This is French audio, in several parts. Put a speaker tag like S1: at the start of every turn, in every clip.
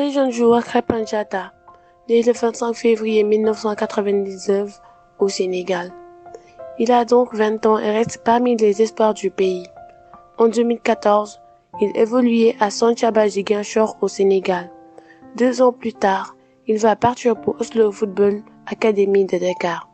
S1: très jeune joueur Krépin Diatta, né le 25 février 1999 au Sénégal. Il a donc 20 ans et reste parmi les espoirs du pays. En 2014, il évoluait à Santhiaba Ziguinchor au Sénégal. 2 ans plus tard, il va partir pour Oslo Football Academy de Dakar.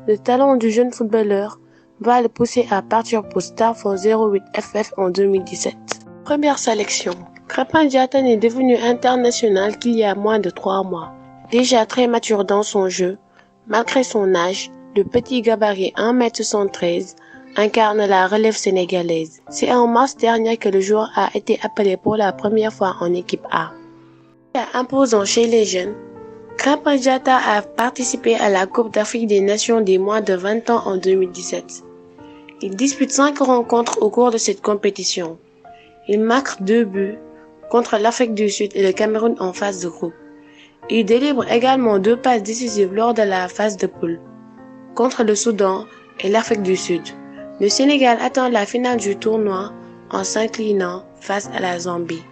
S1: Le talent du jeune footballeur va le pousser à partir pour Starfort 08 FF en 2017. Première sélection. Krépin Diatta n'est devenu international qu'il y a moins de 3 mois. Déjà très mature dans son jeu, malgré son âge, le petit gabarit 1m73 incarne la relève sénégalaise. C'est en mars dernier que le joueur a été appelé pour la première fois en équipe A. Imposant chez les jeunes, Krépin Diatta a participé à la Coupe d'Afrique des Nations des moins de 20 ans en 2017. Il dispute 5 rencontres au cours de cette compétition. Il marque 2 buts contre l'Afrique du Sud et le Cameroun en phase de groupe. Il délivre également 2 passes décisives lors de la phase de poule contre le Soudan et l'Afrique du Sud. Le Sénégal atteint la finale du tournoi en s'inclinant face à la Zambie.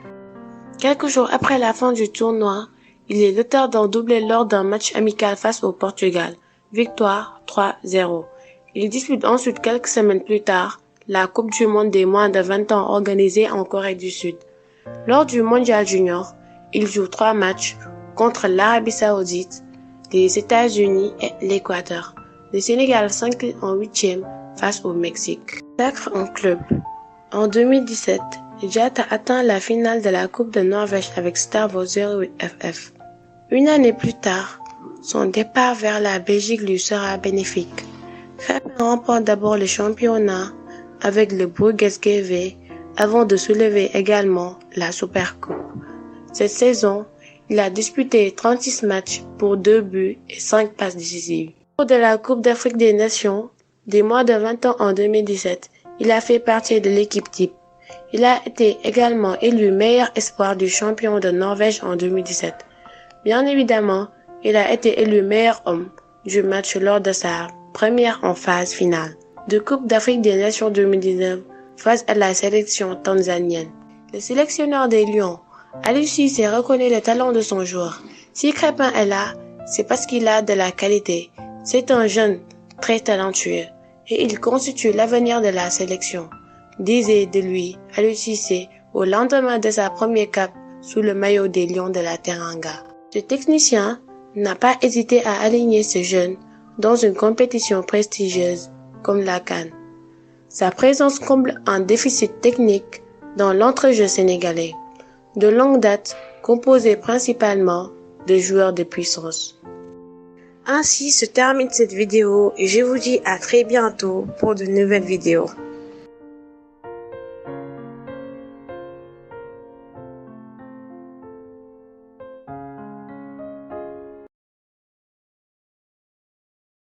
S1: Quelques jours après la fin du tournoi, il est l'auteur d'un doublé lors d'un match amical face au Portugal. Victoire 3-0. Il dispute ensuite quelques semaines plus tard la Coupe du Monde des moins de 20 ans organisée en Corée du Sud. Lors du Mondial Junior, il joue 3 matchs contre l'Arabie Saoudite, les États-Unis et l'Équateur. Le Sénégal s'incline en 8e face au Mexique. Sacre en club. En 2017, Diatta atteint la finale de la Coupe de Norvège avec Starfort 08 FF. Une année plus tard, son départ vers la Belgique lui sera bénéfique. Krépin remporte d'abord le championnat avec le Brugge GV avant de soulever également la Supercoupe. Cette saison, il a disputé 36 matchs pour 2 buts et 5 passes décisives. Au cours de la Coupe d'Afrique des Nations, des moins de 20 ans en 2017, il a fait partie de l'équipe type. Il a été également élu meilleur espoir du champion de Norvège en 2017. Bien évidemment, il a été élu meilleur homme du match lors de sa première en phase finale de Coupe d'Afrique des Nations 2019 face à la sélection tanzanienne. Le sélectionneur des Lions, Aliou Cissé, reconnaît le talent de son joueur. Si Krépin est là, c'est parce qu'il a de la qualité. C'est un jeune très talentueux et il constitue l'avenir de la sélection, disait de lui Aliou Cissé au lendemain de sa première cape sous le maillot des Lions de la Teranga. Ce technicien n'a pas hésité à aligner ce jeune dans une compétition prestigieuse comme la CAN. Sa présence comble un déficit technique dans l'entrejeu sénégalais, de longue date composé principalement de joueurs de puissance. Ainsi se termine cette vidéo et je vous dis à très bientôt pour de nouvelles vidéos.